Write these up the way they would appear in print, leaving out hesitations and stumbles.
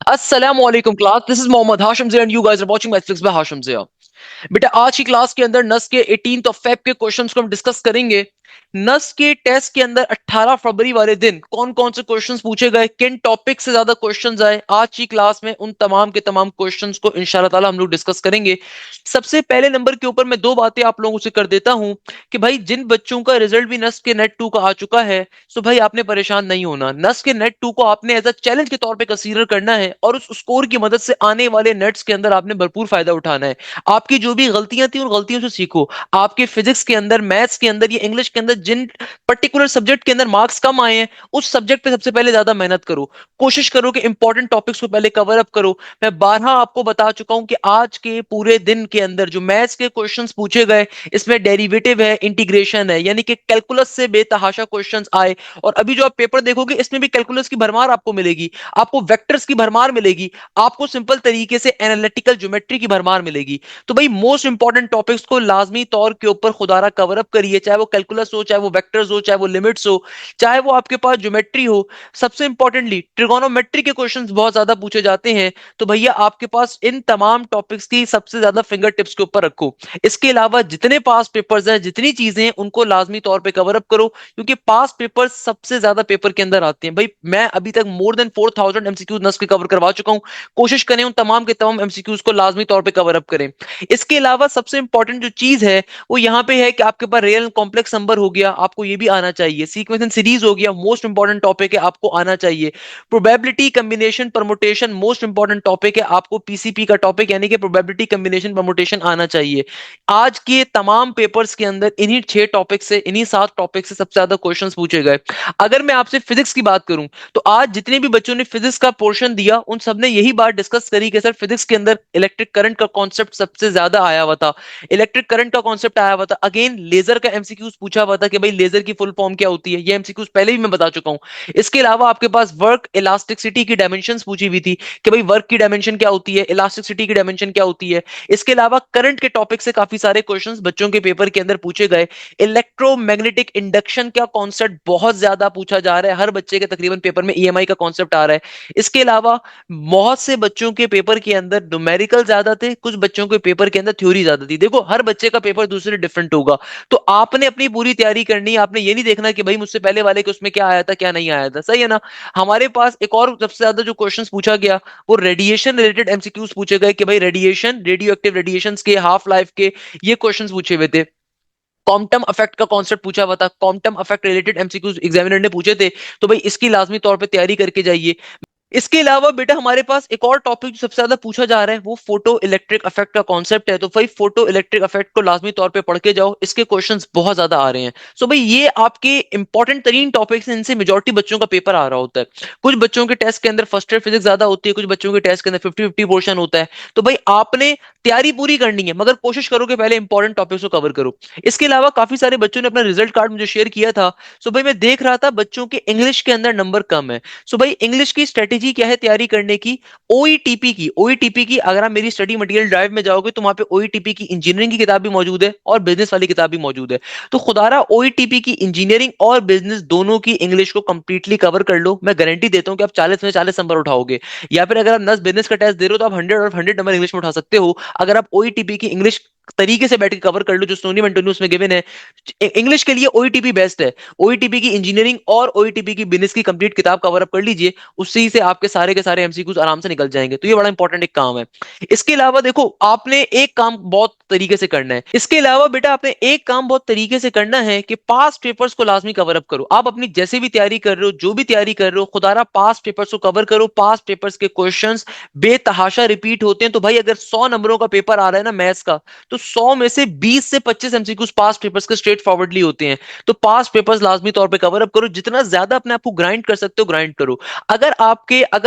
Assalamualaikum class. This is Mohammad Hashim Zia and you guys are watching Netflix by Hashim Zia. बेटा आज की class के अंदर नस के 18th ऑफ फेब के क्वेश्चंस को हम डिस्कस करेंगे। नस के टेस्ट के अंदर 18 फरवरी वाले दिन कौन कौन से क्वेश्चंस पूछे गए, किन टॉपिक से ज्यादा क्वेश्चंस आए, आज की क्लास में उन तमाम के तमाम क्वेश्चंस को इंशाल्लाह ताला हम लोग डिस्कस करेंगे। सबसे पहले नंबर के ऊपर मैं दो बातें आप लोगों से कर देता हूं कि भाई जिन बच्चों का रिजल्ट भी नस के नेट 2 का आ चुका है, तो भाई आपने परेशान नहीं होना। नस के नेट 2 को आपने एज अ चैलेंज के तौर पे कंसीडर करना है और उस स्कोर की मदद से आने वाले नेट्स के अंदर आपने भरपूर फायदा उठाना है। आपकी जो भी गलतियां थी उन गलतियों से सीखो। आपके फिजिक्स के अंदर, मैथ्स के अंदर या इंग्लिश के अंदर जिन पर्टिकुलर सब्जेक्ट के अंदर मार्क्स कम आए हैं, उस सब्जेक्ट पे सबसे पहले ज्यादा मेहनत करो। कोशिश करो कि इंपॉर्टेंट टॉपिक्स को पहले कवर अप करो। मैं बारहा आपको बता चुका हूं कि आज के पूरे दिन के अंदर जो मैथ्स के क्वेश्चंस पूछे गए, इसमें डेरिवेटिव है, इंटीग्रेशन है, यानी कि कैलकुलस से बेतहाशा क्वेश्चंस आए। और अभी जो आप पेपर देखोगे इसमें भी कैलकुलस की भरमार आपको मिलेगी, आपको वेक्टर्स की भरमार मिलेगी, आपको सिंपल तरीके से एनालिटिकल ज्योमेट्री की भरमार मिलेगी। तो भाई मोस्ट इंपॉर्टेंट टॉपिक्स को लाजमी तौर के ऊपर खुदारा कवर अप करिए, चाहे वो कैलकुलस हो, चाहे वो वेक्टर्स हो, चाहे वो लिमिट्स हो, चाहे वो आपके पास ज्योमेट्री हो। सबसे इंपॉर्टेंटली ट्रिगोनोमेट्री के क्वेश्चंस बहुत ज्यादा पूछे जाते हैं, तो भैया आपके पास इन तमाम टॉपिक्स की सबसे ज्यादा फिंगर टिप्स के ऊपर रखो। इसके अलावा जितने पास पेपर्स हैं, जितनी चीजें हैं, उनको लाजमी तौर पे कवर अप करो, क्योंकि पास पेपर सबसे ज्यादा पेपर के अंदर आते हैं। भाई मैं अभी तक मोर देन 4000 एमसीक्यूज नस्ल के कवर करवा चुका हूं। कोशिश करें उन तमाम के तमाम एमसीक्यूज को लाजमी तौर पे कवर अप करें। इसके अलावा सबसे इंपॉर्टेंट जो चीज है वो यहाँ पे है कि आपके पास रियल कॉम्प्लेक्स नंबर हो गया, आपको ये भी आना चाहिए। सीक्वेंस एंड सीरीज हो गया, मोस्ट इंपॉर्टेंट टॉपिक है, आपको आना चाहिए। Probability combination permutation most important topic है, आपको पीसीपी का टॉपिक यानी कि प्रोबेबिलिटी कम्बिनेशन परमुटेशन आना चाहिए। आज के तमाम पेपर्स के अंदर इन्हीं 6 टॉपिक से, इन्हीं 7 टॉपिक से सबसे ज्यादा क्वेश्चंस पूछे गए। अगर मैं आपसे फिजिक्स की बात करूं, तो आज जितने भी बच्चों ने फिजिक्स का पोर्शन दिया उन सबने यही बात डिस्कस करी कि सर फिजिक्स के अंदर इलेक्ट्रिक करंट का कॉन्सेप्ट सबसे ज्यादा आया हुआ था। इलेक्ट्रिक करंट का कॉन्सेप्ट आया हुआ था। अगेन लेजर का एमसीक्यूज पूछा हुआ था कि भाई लेजर की फुल फॉर्म क्या होती है, ये एमसीक्यूज पहले भी मैं बता चुका हूं। इसके अलावा आपके पास वर्क इलास्टिसिटी की डायमेंशंस पूछी हुई थी कि भाई वर्क की डायमेंशन क्या होती है, इलास्टिसिटी की डायमेंशन क्या होती है। इसके अलावा करंट के टॉपिक से काफी सारे क्वेश्चंस बच्चों के पेपर के अंदर पूछे गए। इलेक्ट्रोमैग्नेटिक इंडक्शन का कॉन्सेप्ट बहुत ज्यादा पूछा जा रहा है, हर बच्चे के तकरीबन पेपर में ईएमआई का कॉन्सेप्ट आ रहा है। इसके अलावा बहुत से बच्चों के पेपर के अंदर न्यूमेरिकल ज्यादा थे, कुछ बच्चों के पेपर के अंदर थ्योरी ज्यादा थी। देखो हर बच्चे का पेपर दूसरे डिफरेंट होगा, तो आपने अपनी पूरी तैयारी करनी है। आपने ये नहीं देखना कि भाई मुझसे पहले वाले के उसमें क्या आया था क्या नहीं आया था, सही है ना। हमारे पास एक और सबसे ज्यादा जो क्वेश्चंस पूछा गया वो रेडिएशन रिलेटेड एमसीक्यूज पूछे गए कि भाई रेडिएशन, रेडियो एक्टिव रेडिएशंस के, हाफ लाइफ के, ये क्वेश्चंस पूछे हुए थे। क्वांटम इफेक्ट का कॉन्सेप्ट पूछा हुआ था, quantum effect related MCQs examiner ने पूछे थे। तो भाई इसकी लाजमी तौर पे तैयारी करके जाइए। इसके अलावा बेटा हमारे पास एक और टॉपिक जो सबसे ज्यादा पूछा जा रहा है वो फोटो इलेक्ट्रिक इफेक्ट का कॉन्सेप्ट है। तो भाई फोटो इलेक्ट्रिक इफेक्ट को लाजमी तौर पे पढ़ के जाओ, इसके क्वेश्चंस बहुत ज्यादा आ रहे हैं। सो भाई ये आपके इंपॉर्टेंट तरीन टॉपिक्स हैं, इनसे मेजॉरिटी बच्चों का पेपर आ रहा होता है। कुछ बच्चों के टेस्ट के अंदर फर्स्ट ईयर फिजिक्स ज्यादा होती है, कुछ बच्चों के टेस्ट के अंदर 50-50 पोर्शन होता है। तो भाई आपने तैयारी पूरी करनी है, मगर कोशिश करो कि पहले इंपॉर्टेंट टॉपिक्स को कवर करो। इसके अलावा काफी सारे बच्चों ने अपना रिजल्ट कार्ड मुझे शेयर किया था। सो भाई मैं देख रहा था बच्चों के इंग्लिश के अंदर नंबर कम है। सो भाई इंग्लिश की स्ट्रेटेजी क्या है तैयारी करने की, ओईटीपी की अगर आप मेरी स्टडी मटेरियल ड्राइव में जाओगे तो वहां पे ओईटीपी की इंजीनियरिंग की किताब भी मौजूद है और बिजनेस वाली किताब भी मौजूद है। तो खुदारा ओईटीपी की इंजीनियरिंग और बिजनेस दोनों की इंग्लिश को कंप्लीटली कवर कर लो। मैं गारंटी देता हूं कि आप 40 में 40 नंबर उठाओगे। या फिर अगर आप 10 बिजनेस का टेस्ट दे रहे हो तो आप 100 और 100 नंबर इंग्लिश में उठा सकते हो, अगर आप ओईटीपी की इंग्लिश तरीके से बैठ के कवर कर लो जो सोनी एंटोनी उसमें गिवन है। इंग्लिश के लिए ओईटीपी बेस्ट है। ओईटीपी की इंजीनियरिंग और ओईटीपी की बिजनेस की कंप्लीट किताब कवर अप कर लीजिए, उससे ही से आपके सारे के सारे एमसीक्यूज आराम से निकल जाएंगे। तो ये बड़ा इंपॉर्टेंट एक काम है। इसके अलावा देखो आपने एक काम बहुत तरीके से करना है। इसके अलावा बेटा आपने एक काम बहुत तरीके से करना है कि पास्ट पेपर्स को लाजमी कवर अप करो। आप अपनी जैसे भी तैयारी कर रहे हो, जो भी तैयारी कर रहे हो, खुदारा पास्ट पेपर्स को कवर करो। पास्ट पेपर्स के क्वेश्चंस बेतहाशा रिपीट होते हैं। तो भाई अगर 100 नंबरों का पेपर आ रहा है ना मैथ्स का, तो 100 में से 20 से 25 एमसीक्यूज पास्ट पेपर्स के स्ट्रेट फॉरवर्डली होते हैं। तो पास्ट पेपर्स लाजमी तौर पे कवर अप करो, जितना ज्यादा अपने आप को ग्राइंड कर सकते हो ग्राइंड करो। अगर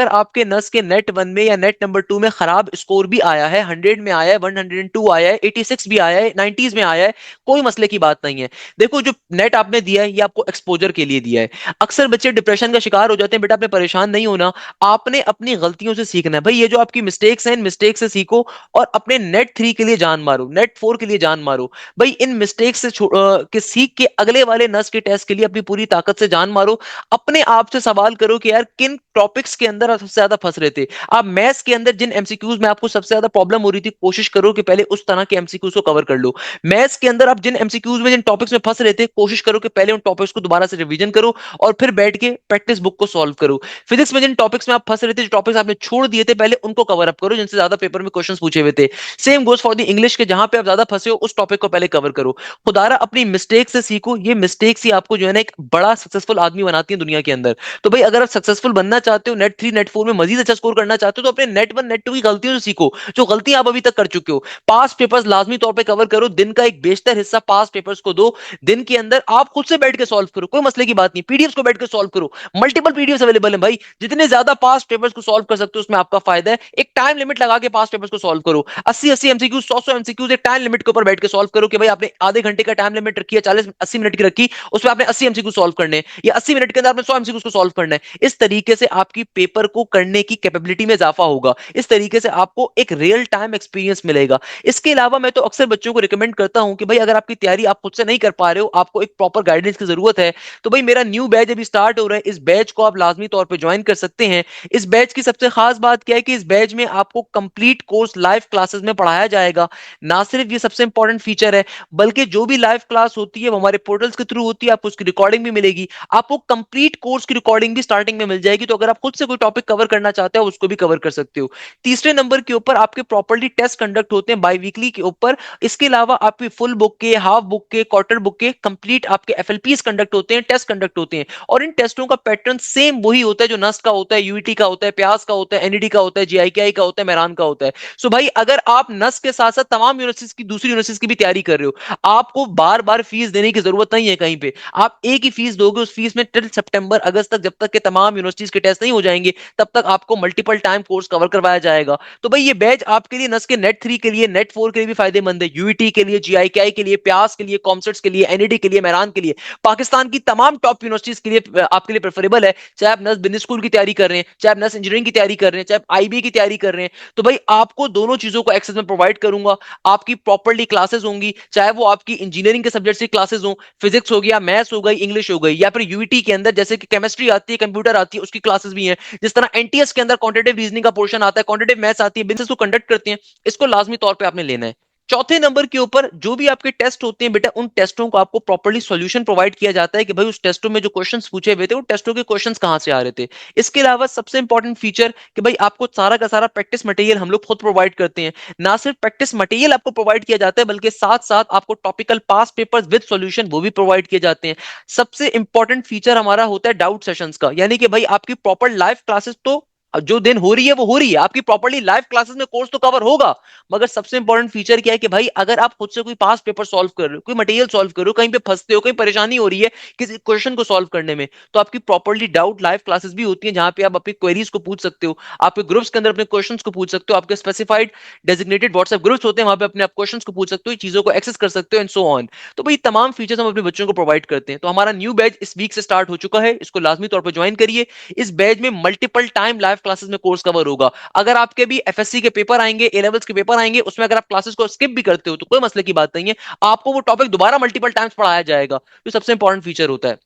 आपके नस के नेट 1 में या नेट नंबर 2 में खराब स्कोर भी आया है, 100 में आया है, 102 आया है, 86 भी आया है, 90s में आया है, कोई मसले की बात नहीं है। देखो जो नेट आपने दिया है ये आपको एक्सपोजर के लिए दिया है। अक्सर बच्चे डिप्रेशन का शिकार हो जाते हैं। बेटा आपने परेशान नहीं होना, आपने अपनी गलतियों से सीखना है। भाई ये जो आपकी मिस्टेक्स हैं, इन मिस्टेक से सीखो और अपने नेट 3 के लिए जान मारो। नेट 4 के लिए जान मारो। भाई इन मिस्टेक से के सीख के अगले वाले नस के टेस्ट के लिए अपनी पूरी ताकत से जान मारो। अपने आप से सवाल करो कि यार किन टॉपिक्स के अंदर आप सबसे ज्यादा फंस रहे थे। आप मैथ्स के अंदर जिन एमसीक्यूज में आपको सबसे ज्यादा प्रॉब्लम हो रही थी, कोशिश करो कि पहले उस तरह के एमसीक्यूज को कवर कर लो। मैथ्स के अंदर आप जिन एमसीक्यूज में जिन टॉपिक्स में फंस रहे थे, कोशिश करो कि पहले उन टॉपिक्स को दोबारा से रिवीजन करो और फिर बैठ के प्रैक्टिस बुक को सॉल्व करो। फिजिक्स में जिन टॉपिक्स में आप फंस रहे थे, जो टॉपिक्स आपने छोड़ दिए थे, पहले उनको कवर अप करो जिनसे ज्यादा पेपर में क्वेश्चंस पूछे हुए थे। Same goes for the English के, जहां पे आप ज्यादा फंसे हो उस टॉपिक को पहले कवर करो। खुदारा अपनी मिस्टेक से सीखो, ये मिस्टेक्स ही आपको जो है ना एक बड़ा सक्सेसफुल आदमी बनाती है दुनिया के अंदर। तो भाई अगर आप सक्सेसफुल बनना चाहते हो, नेट 3 नेट 4 में मजीद अच्छा स्कोर करना चाहते हो, तो अपने नेट 1 नेट 2 की गलतियों से सीखो, जो गलतियां आप अभी तक कर चुके हो। पास पेपर्स लाजमी तौर पे कवर करो, दिन का एक बेशतर हिस्सा पास पेपर्स को दो। दिन के अंदर आप खुद से बैठ के सॉल्व करो, कोई मसले की बात नहीं, पीडीएफ को बैठ के सॉल्व करो। मल्टीपल पीडीएफ अवेलेबल है भाई, जितने ज्यादा पास पेपर्स को सॉल्व कर सकते हो उसमें आपका फायदा है। एक टाइम लिमिट लगा के पास पेपर्स को सॉल्व करो, 80-80 एमसीक्यू, 100-100 एमसीक्यूज एक टाइम लिमिट के ऊपर बैठ के सॉल्व करो कि भाई आपने आधे घंटे का टाइम लिमिट रखी है, 40-80 मिनट की रखी, उसमें आपने 80 एमसीक्यू सॉल्व करने हैं, या 80 मिनट के अंदर आपने 100 एमसीक्यू को सॉल्व करना है। इस तरीके से आपकी पेपर को करने की कैपेबिलिटी में इजाफा होगा, इस तरीके से आपको एक रियल टाइम एक्सपीरियंस मिलेगा। इसके अलावा मैं तो अक्सर बच्चों को रिकमेंड करता हूं कि भाई अगर आपकी तैयारी आप खुद से नहीं कर पा रहे हो, आपको एक प्रॉपर गाइडेंस की जरूरत है, तो भाई मेरा न्यू बैच अभी स्टार्ट हो रहा है, इस बैच को आप लाजमी तौर पर ज्वाइन कर सकते हैं। इस बैच की सबसे खास बात क्या है कि इस बैच में आपको कंप्लीट कोर्स लाइव क्लासेस में पढ़ाया जाएगा। ना सिर्फ ये सबसे इंपॉर्टेंट फीचर है, बल्कि जो भी लाइव क्लास होती है वो हमारे पोर्टल्स के थ्रू होती है, आपको उसकी रिकॉर्डिंग भी मिलेगी। आपको कंप्लीट कोर्स की रिकॉर्डिंग भी स्टार्टिंग में मिल जाएगी, तो अगर आप खुद से कोई टॉपिक कवर करना चाहते हो उसको भी कवर कर सकते हो। तीसरे नंबर के ऊपर आपके प्रॉपर्ली टेस्ट कंडक्ट होते हैं बाई वीकली के ऊपर। इसके अलावा आपकी फुल बुक के, हाफ बुक के, क्वार्टर बुक के कंप्लीट आपके एफएलपीस कंडक्ट होते हैं, टेस्ट कंडक्ट होते हैं। और इन टेस्टों का पैटर्न सेम वही होता है जो नस्ट का होता है, यूईटी का होता है, प्यास का होता है, एनईडी का होता है, जीआईकेआई का होता है, मेहरान का होता है। सो भाई अगर आप नस्ट के साथ साथ तमाम यूनिवर्सिटीज की, दूसरी यूनिवर्सिटीज की भी तैयारी कर रहे हो, आपको बार बार फीस देने की जरूरत नहीं है कहीं पे। आप एक ही फीस दोगे, उस फीस में टिल सितंबर अगस्त तक, जब तक के तमाम यूनिवर्सिटीज के टेस्ट नहीं हो जाएंगे, तब तक आपको मल्टीपल टाइम कोर्स कवर करवाया जाएगा। तो भाई ये बैच आपके लिए नस के नेट 3 के लिए, नेट 4 के लिए भी फायदेमंद है, यूईटी के लिए, जीआईकेआई के लिए, प्यास के लिए, कॉमसेट्स के लिए, एनईडी के लिए, मेहरान के लिए, पाकिस्तान की तमाम टॉप यूनिवर्सिटीज के लिए आपके लिए प्रेफरेबल है। चाहे आप नस बिजनेस स्कूल की तैयारी कर रहे हैं, चाहे आप नस इंजीनियरिंग की तैयारी कर रहे हैं, चाहे आप आईबी की तैयारी कर रहे हैं, तो भाई आपको दोनों चीजों को एक्सेस में प्रोवाइड करूंगा। आपकी प्रॉपर्ली क्लासेस होंगी, चाहे वो आपकी इंजीनियरिंग के सब्जेक्ट की क्लासेस हो, फिजिक्स हो गया, मैथ्स हो गई, इंग्लिश हो गई, या फिर यूईटी के अंदर जैसे कि केमिस्ट्री आती है, कंप्यूटर आती है, उसकी क्लासेस भी हैं। जिस तरह एनटीएस के अंदर क्वांटिटेटिव रीजनिंग का पोर्शन आता है, क्वांटिटेटिव मैथ्स आती है, बिजनेस को कंडक्ट करते हैं, इसको लाजमी तौर पे आपने लेना है। चौथे नंबर के ऊपर जो भी आपके टेस्ट होते हैं बेटा, उन टेस्टों को आपको प्रॉपर्ली सॉल्यूशन प्रोवाइड किया जाता है कि भाई उस टेस्टों में जो क्वेश्चंस पूछे हुए थे, वो टेस्टों के क्वेश्चंस कहां से आ रहे थे। इसके अलावा सबसे इंपॉर्टेंट फीचर कि भाई आपको सारा का सारा प्रैक्टिस मटेरियल हम लोग खुद प्रोवाइड करते हैं। ना सिर्फ प्रैक्टिस मटेरियल आपको प्रोवाइड किया जाता है, बल्कि साथ साथ आपको topical pass papers with solution वो भी प्रोवाइड किए जाते हैं। सबसे इंपॉर्टेंट फीचर हमारा होता है डाउट सेशंस का, यानी कि भाई आपकी प्रॉपर लाइव क्लासेस तो जो दिन हो रही है वो हो रही है, आपकी प्रॉपर्ली लाइव क्लासेस में कोर्स तो कवर होगा, मगर सबसे इंपॉर्टेंट फीचर क्या है कि भाई अगर आप खुद से कोई पास पेपर सॉल्व कर रहे हो, कोई मटेरियल सॉल्व कर रहे हो, कहीं पे फंसते हो, कहीं परेशानी हो रही है किसी क्वेश्चन को सॉल्व करने में, तो आपकी प्रॉपर्ली डाउट लाइव क्लासेस भी होती हैं, जहां पे आप अपनी क्वेरीज को पूछ सकते हो, आपके ग्रुप्स के अंदर अपने क्वेश्चन को पूछ सकते हो, आपके स्पेसिफाइड डेजिग्नेटेड व्हाट्सएप ग्रुप्स होते हैं, वहां पे अपने आप क्वेश्चन को पूछ सकते हो, चीजों को एक्सेस कर सकते हो एंड सो ऑन। तो भाई तमाम फीचर्स हम अपने बच्चों को प्रोवाइड करते हैं। तो हमारा न्यू बैच इस वीक से स्टार्ट हो चुका है, इसको लाजमी तौर पर ज्वाइन करिए। इस बैच में मल्टीपल टाइम लाइव क्लासेस में कोर्स कवर होगा। अगर आपके भी एफएससी के पेपर आएंगे, ए लेवल्स के पेपर आएंगे, उसमें अगर आप क्लासेस को स्किप भी करते हो तो कोई मसले की बात नहीं है, आपको वो टॉपिक दोबारा मल्टीपल टाइम्स पढ़ाया जाएगा, जो सबसे इंपॉर्टेंट फीचर होता है।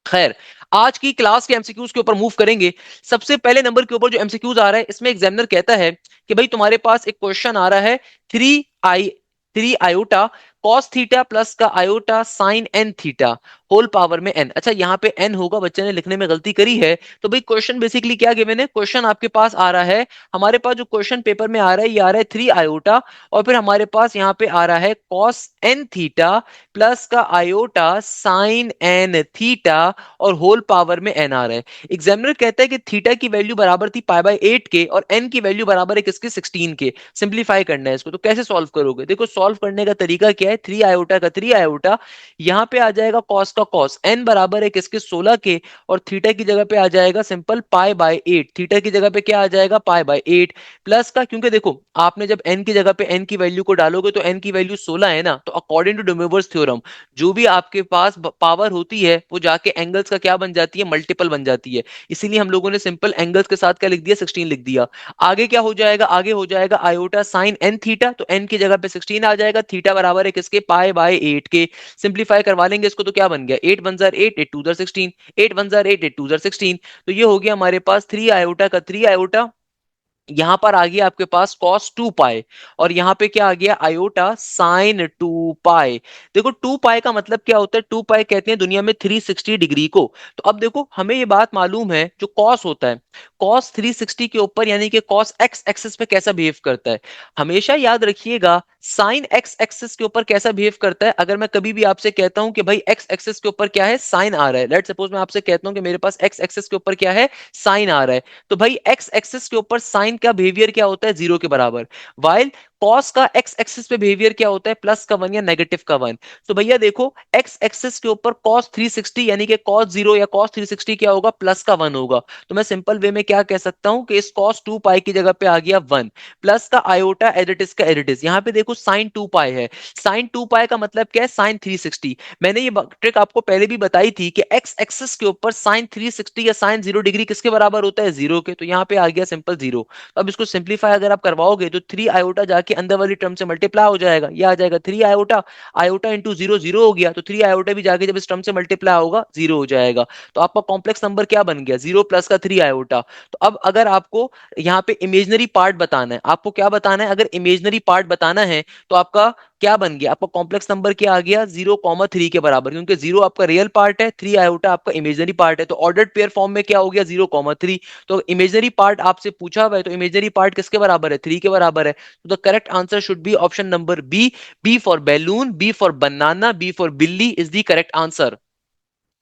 खैर, आज की क्लास के एमसीक्यूज के ऊपर मूव करेंगे। सबसे पहले नंबर के ऊपर जो एमसीक्यूज आ रहा है, इसमें एग्जामिनर कहता है कि भाई तुम्हारे पास एक क्वेश्चन आ रहा है, 3 आयोटा कॉस थीटा प्लस का iota sin n theta whole power में एन। अच्छा, यहाँ पे एन होगा, बच्चे ने लिखने में गलती करी है। तो भाई क्वेश्चन बेसिकली क्या गिवन है, क्वेश्चन आपके पास आ रहा है, हमारे पास जो क्वेश्चन पेपर में आ रहा है, ये आ रहा है 3 आयोटा, और फिर हमारे पास यहाँ पे आ रहा है कॉस एन थीटा प्लस का आयोटा साइन एन थीटा और होल पावर में एन आ रहा है। एग्जामिनर कहता है कि थीटा की वैल्यू बराबर थी π/8 के, और एन की वैल्यू बराबर है किसके, 16 के। सिंप्लीफाई करना है इसको, तो कैसे सॉल्व करोगे? देखो सॉल्व करने का तरीका क्या है, है 3 आयोटा का 3 आयोटा, यहाँ पे आ जाएगा कॉस का कॉस, एन बराबर है किसके 16 के, और थीटा की जगह पे आ जाएगा सिंपल पाई/8, थीटा की जगह पे क्या आ जाएगा पाई/8, प्लस का, क्योंकि देखो आपने जब एन की जगह पे एन की वैल्यू को डालोगे तो एन की वैल्यू 16 है ना, तो अकॉर्डिंग टू डुमेवर्स थ्योरम जो भी आपके पास पावर होती है वो जाके एंगल्स का क्या बन जाती है, मल्टीपल बन जाती है। इसीलिए हम लोगों ने सिंपल एंगल्स के साथ क्या लिख दिया, 16 लिख दिया। आगे क्या हो जाएगा, आगे हो जाएगा आयोटा साइन एन थीटा, तो एन की जगह पे 16 आ जाएगा, थीटा बराबर है किसके पाई/8 के। सिंप्लीफाई करवा लेंगे इसको तो क्या बन गया, 8 वन जार 8, 8 टू जार 16, 8 वन जार 8, 8 टू जार 16, तो ये हो गया हमारे पास 3 आयोटा का 3 आयोटा, यहां पर आ गया आपके पास cos 2 पाई, और यहां पे क्या आ गया आयोटा साइन 2 पाई। देखो 2 पाई का मतलब क्या होता है, 2 पाई कहते हैं दुनिया में 360 डिग्री को। तो अब देखो हमें ये बात मालूम है जो cos होता है, cos 360 के ऊपर यानी कि cos x एक्सिस पे कैसा बिहेव करता है, हमेशा याद रखिएगा साइन x एक्सिस के ऊपर कैसा बिहेव करता है। अगर मैं कभी भी आपसे कहता हूं कि भाई x एक्सिस के ऊपर क्या है, साइन आ रहा है, लेट सपोज मैं आपसे कहता हूं कि मेरे पास x एक्सिस के ऊपर क्या है, साइन आ रहा है, तो भाई एक्स एक्सिस के ऊपर साइन का बिहेवियर क्या होता है, 0 के बराबर, वाइल कॉस का एक्स एक्सिस पे बिहेवियर क्या होता है, +1 या -1। तो भैया देखो एक्स एक्सिस के ऊपर cos 360 यानी कि cos 0 या cos 360 क्या होगा, +1 होगा। तो मैं सिंपल वे में क्या कह सकता हूं कि इस cos 2 पाई की जगह पे आ गया 1, प्लस का आयोटा एज इट इज का एज इट इज, यहां पे देखो साइन 2 पाई है, साइन 2 पाई का मतलब क्या है, साइन 360। मैंने ये ट्रिक आपको पहले भी बताई थी कि एक्स एक्सिस के ऊपर साइन 360 या साइन 0 डिग्री किसके बराबर होता है, 0 के, तो यहाँ पे आ गया सिंपल 0। अब इसको सिंप्लीफाई अगर आप करवाओगे तो 3 आयोटा जाके अंदर वाली टर्म से मल्टीप्लाई हो जाएगा, ये आ जाएगा 3 आयोटा, आयोटा इंटू 0 0 हो गया, तो 3 आयोटा भी जाके जब इस टर्म से मल्टीप्लाई होगा 0 हो जाएगा। तो आपका कॉम्प्लेक्स नंबर क्या बन गया, 0 प्लस का 3 आयोटा। तो अब अगर आपको यहाँ पे इमेजनरी पार्ट बताना है, आपको क्या बताना है, अगर इमेजनरी पार्ट बताना है तो आपका क्या बन गया, आपका कॉम्प्लेक्स नंबर क्या आ गया, 0,3 के बराबर, क्योंकि 0 आपका रियल पार्ट है, 3 आयोटा आपका इमेजनरी पार्ट है, तो ऑर्डर्ड पेयर फॉर्म में क्या हो गया, 0,3। तो इमेजनरी पार्ट आपसे पूछा हुआ है, तो इमेजनरी पार्ट किसके बराबर है, 3 के बराबर है। तो the correct answer should be option number B, B for balloon, B for banana, B for बिल्ली इज द करेक्ट आंसर।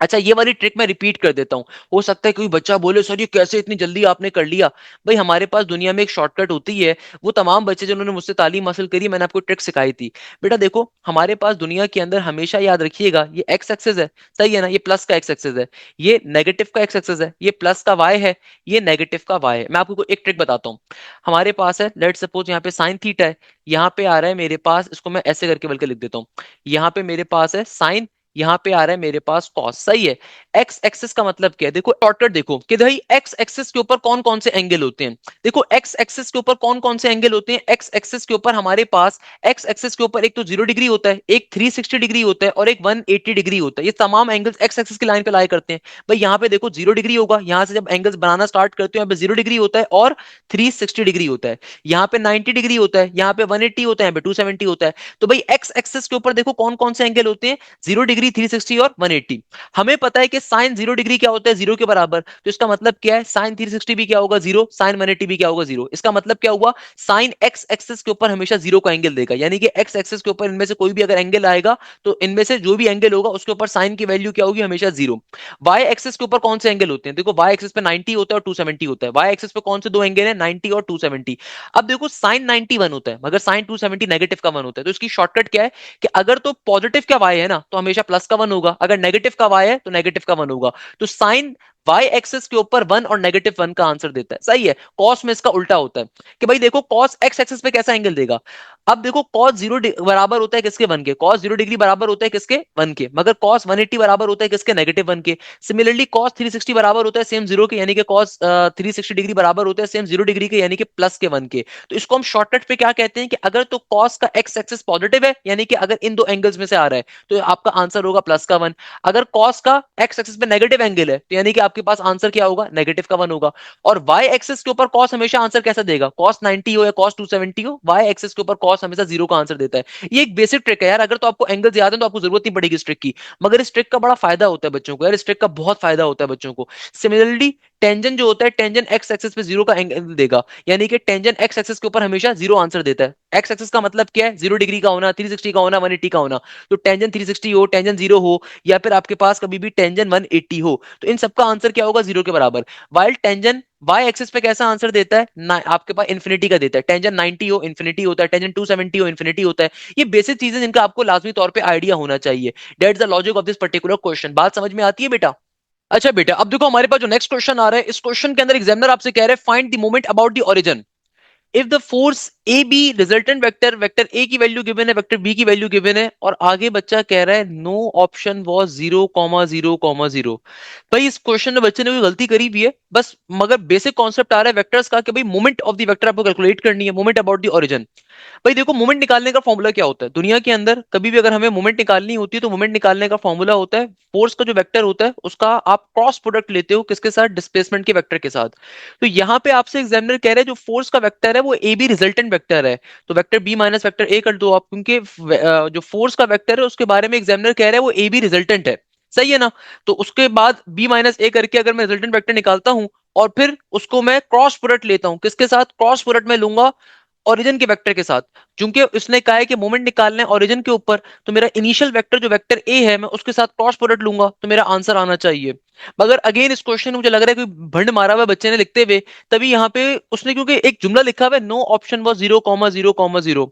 अच्छा ये वाली ट्रिक मैं रिपीट कर देता हूं, हो सकता है कोई बच्चा बोले सर ये कैसे इतनी जल्दी आपने कर लिया। भाई हमारे पास दुनिया में एक शॉर्टकट होती है, वो तमाम बच्चे जिन्होंने मुझसे तालीम हासिल करी मैंने आपको ट्रिक सिखाई थी। बेटा देखो हमारे पास दुनिया के अंदर हमेशा याद रखिएगा ये एक्स एक्सेस है, सही है ना, ये प्लस का एक्स एक्सेस है, ये नेगेटिव का एक्स एक्सेस है, ये प्लस का वाई है, ये नेगेटिव का वाई है। मैं आपको एक ट्रिक बताता हूँ, हमारे पास है लेट सपोज यहाँ पे साइन थीटा है, यहाँ पे आ रहा है मेरे पास, इसको मैं ऐसे करके बल्कि लिख देता हूँ, यहाँ पे मेरे पास है साइन, यहाँ पे आ रहा है मेरे पास कॉस, सही है। एक्स एक्सिस का मतलब क्या है, देखो शॉर्टकट देखो कि भाई एक्स एक्सिस के ऊपर कौन कौन से एंगल होते हैं। देखो एक्स एक्सिस के ऊपर कौन कौन से एंगल होते हैं, एक्स एक्सिस के ऊपर हमारे पास, एक्स एक्सिस के ऊपर एक तो 0 डिग्री होता है, एक 360 डिग्री होता है, और एक 180 डिग्री होता है। ये तमाम एंगल्स एक्स एक्सिस की लाइन पे लाई करते हैं। भाई यहाँ पे देखो 0 डिग्री होगा, यहाँ से जब एंगल्स बनाना स्टार्ट करते हो यहाँ पे 0 डिग्री होता है और 360 डिग्री होता है, यहाँ पे 90 डिग्री होता है, यहाँ पे 180 होता है, यहाँ पे 270 होता है। तो भाई एक्स एक्सिस के ऊपर देखो कौन कौन से एंगल होते हैं, 0 डिग्री, 360 और 180। हमें पता है कि साइन 0 डिग्री क्या होता है, 0 के बराबर, तो इसका मतलब क्या है साइन 360 भी क्या होगा 0, साइन 180 भी क्या होगा 0। इसका मतलब क्या हुआ, साइन एक्स एक्सिस के ऊपर हमेशा 0 का एंगल देगा, यानी कि एक्स एक्सिस के ऊपर इनमें से कोई भी अगर एंगल आएगा तो इनमें से जो भी एंगल होगा उसके ऊपर साइन की वैल्यू क्या होगी, हमेशा 0। वाई एक्सिस के ऊपर कौन से एंगल होते हैं, देखो वाई एक्सिस पे 90 होता है और 270 होता है, वाई एक्सिस पे कौन से दो एंगल है, 90 और 270। अब देखो साइन 91 होता है मगर साइन 270 नेगेटिव का 1 होता है, तो इसकी शॉर्टकट क्या है कि अगर तो पॉजिटिव का वाई है ना तो हमेशा प्लस का 1 होगा, अगर नेगेटिव का वाई है तो नेगेटिव का 1 होगा। तो साइन वाई एक्सिस के ऊपर 1 और -1 का आंसर देता है, सही है। कॉस में इसका उल्टा होता है कि भाई देखो कॉस एक्स एक्सिस पे कैसा एंगल देगा। अब देखो कॉस 0 बराबर होता है किसके, 1 के, कॉस 0 डिग्री बराबर होता है किसके, 1 के, मगर कॉस 180 बराबर होता है किसके, -1 के। सिमिलरली कॉस 360 बराबर होता है सेम 0 के, यानी कि कॉस 360 डिग्री बराबर होता है सेम 0 डिग्री के, यानी कि +1 के। तो इसको हम शॉर्टकट पे क्या कहते हैं कि अगर तो कॉस का एक्स एक्सिस पॉजिटिव है, यानी कि अगर इन दो एंगल्स में से आ रहा है तो आपका आंसर होगा +1। अगर कॉस का एक्स एक्सिस पे नेगेटिव एंगल है तो यानी कि आपके पास आंसर क्या होगा, -1 होगा। और वाई एक्सिस के ऊपर कॉस हमेशा आंसर कैसा देगा, कॉस 90 हो या कॉस 270 हो, वाई एक्सिस के ऊपर कॉस हमेशा 0 का आंसर देता है। ये एक बेसिक ट्रिक है यार, अगर तो आपको एंगल्स याद है तो आपको जरूरत नहीं पड़ेगी इस ट्रिक की, मगर इस ट्रिक का बड़ा फायदा होता है बच्चों को यार, इस ट्रिक का बहुत फायदा होता है बच्चों को। सिमिलरली टेंजन जो होता है, टेंजन एक्स एक्सिस पे जीरो का एंगल देगा, यानी कि टेंजन एक्स एक्सिस के ऊपर हमेशा जीरो आंसर देता है। एक्स एक्सिस का मतलब क्या है, 0 डिग्री का होना, 360 का होना, 180 का होना। तो टेंजन 360 हो, टेंजन जीरो हो, या फिर आपके पास कभी भी टेंजन 180 हो, तो इन सबका आंसर क्या होगा, जीरो के बराबर। वाइल टेंजन वाई एक्सिस पे कैसा आंसर देता है, आपके पास इन्फिनिटी का देता है। टेंजन 90 हो इन्फिनिटी होता है, टेंजन 270 हो इन्फिनिटी होता है। ये बेसिक चीजें जिनका आपको लाजमी तौर पे आइडिया होना चाहिए। That's the logic of this particular question. बात समझ में आती है बेटा? अच्छा बेटा, अब देखो हमारे पास जो नेक्स्ट क्वेश्चन आ रहा है, इस क्वेश्चन के अंदर एग्जामिनर आपसे कह रहे हैं find the moment about the origin if the force A B resultant vector, vector A की वैल्यू गिवन है, वेक्टर बी की वैल्यू गिवन है, और आगे बच्चा कह रहा है नो ऑप्शन वॉज 0,0,0। भाई इस क्वेश्चन में बच्चे ने कोई गलती करी भी है बस, मगर बेसिक कॉन्सेप्ट आ रहा है वेक्टर्स का कि भाई मोमेंट ऑफ द वेक्टर आपको कैलकुलेट करनी है, मोमेंट अबाउट द ओरिजिन। भाई देखो, मोमेंट निकालने का फॉर्मूला क्या होता है दुनिया के अंदर, कभी भी अगर हमें मोमेंट निकालनी होती है तो मोमेंट निकालने का फॉर्मूला होता है फोर्स का जो वेक्टर होता है उसका आप क्रॉस प्रोडक्ट लेते हो किसके साथ, डिस्प्लेसमेंट के वेक्टर के साथ। तो यहाँ पे आपसे एग्जामिनर कह रहे हैं जो फोर्स का वेक्टर है वो ए बी रिजल्टेंट वेक्टर है, तो vector B minus vector A कर दो आप, क्योंकि जो फोर्स का वेक्टर है उसके बारे में एग्जामिनर कह रहे हैं वो ए बी रिजल्टेंट है। सही है ना? तो उसके बाद बी माइनस ए करके अगर मैं रिजल्टेंट वेक्टर निकालता हूं, और फिर उसको मैं क्रॉस प्रोडक्ट लेता हूं, किसके साथ क्रॉस प्रोडक्ट में लूंगा, ओरिजिन के वेक्टर के साथ। क्योंकि उसने कहा है कि मोमेंट निकालना है ओरिजिन के ऊपर, तो मेरा इनिशियल वेक्टर जो वेक्टर ए है मैं उसके साथ क्रॉस प्रोडक्ट लूंगा, तो मेरा आंसर आना चाहिए। मगर अगेन इस क्वेश्चन में मुझे लग रहा है कोई भंड मारा हुआ है बच्चे ने लिखते हुए, तभी यहाँ पे उसने, क्योंकि एक जुमला लिखा हुआ है no option was 0,0,0।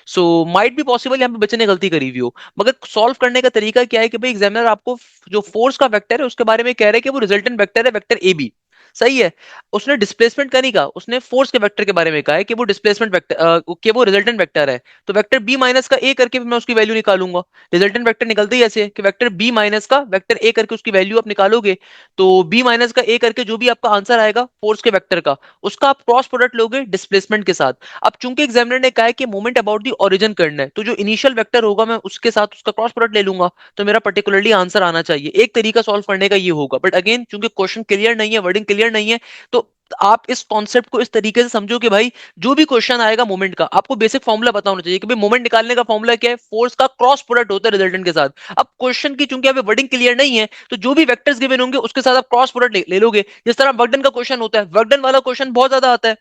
So might be possible यहाँ पे बच्चे ने गलती करी हुई हो। मगर सॉल्व करने का तरीका क्या है कि भाई एग्जामिनर आपको जो फोर्स का वेक्टर है उसके बारे में कह रहे हैं कि वो रिजल्टेंट वेक्टर है वेक्टर ए बी। सही है? उसने डिस्प्लेसमेंट का नहीं कहा, उसने फोर्स के वेक्टर के बारे में कहा है कि वो डिस्प्लेसमेंट वेक्टर कि वो रिजल्टेंट वेक्टर है। तो वेक्टर बी माइनस का ए करके मैं उसकी वैल्यू निकालूंगा। रिजल्टेंट वेक्टर निकलते ही ऐसे है कि वेक्टर बी माइनस का वेक्टर ए करके उसकी वैल्यू आप निकालोगे, तो बी माइनस का ए करके जो भी आपका आंसर आएगा फोर्स के वेक्टर का, उसका आप क्रॉस प्रोडक्ट लोगे डिस्प्लेसमेंट के साथ। अब चूंकि एग्जामिनर ने कहा है कि मोमेंट अबाउट दी ओरिजिन करना है, तो जो इनिशियल वेक्टर होगा मैं उसके साथ उसका क्रॉस प्रोडक्ट ले लूंगा, तो मेरा पर्टिकुलरली आंसर आना चाहिए। एक तरीका सॉल्व करने का ये होगा, बट अगेन चूंकि क्वेश्चन क्लियर नहीं है, वर्डिंग क्लियर नहीं है, तो आप इस कॉन्सेप्ट को इस तरीके से समझो कि भाई जो भी क्वेश्चन आएगा मोमेंट का, आपको बेसिक फॉर्मूला पता होना चाहिए कि भाई मोमेंट निकालने का फॉर्मूला क्या है, फोर्स का क्रॉस प्रोडक्ट होता है रिजल्टेंट के साथ। अब क्वेश्चन की चूंकि यहाँ पे वर्डिंग क्लियर नहीं है, तो जो भी वेक्टर्स गिवन होंगे उसके साथ आप क्रॉस प्रोडक्ट ले लोगे। जिस तरह वर्कडन का क्वेश्चन होता है, वर्कडन वाला क्वेश्चन बहुत ज्यादा आता है,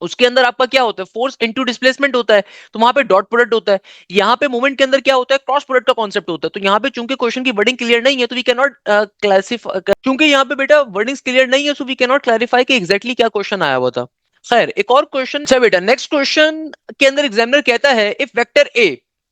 उसके अंदर आपका क्या होता है, फोर्स इनटू डिस्प्लेसमेंट होता है, तो वहां पे डॉट प्रोडक्ट होता है। यहाँ पे मूवमेंट के अंदर क्या होता है, क्रॉस प्रोडक्ट का कॉन्सेप्ट होता है। तो यहाँ पे चूंकि क्वेश्चन की वर्डिंग क्लियर नहीं है तो वी कैन नॉट क्लासिफाई, क्योंकि यहाँ पे बेटा वर्डिंग क्लियर नहीं है, so we can not clarify कि एग्जैक्टली क्या क्वेश्चन आया हुआ था। खैर, एक और क्वेश्चन। अच्छा बेटा, नेक्स्ट क्वेश्चन के अंदर एग्जामिनर कहता है if vector A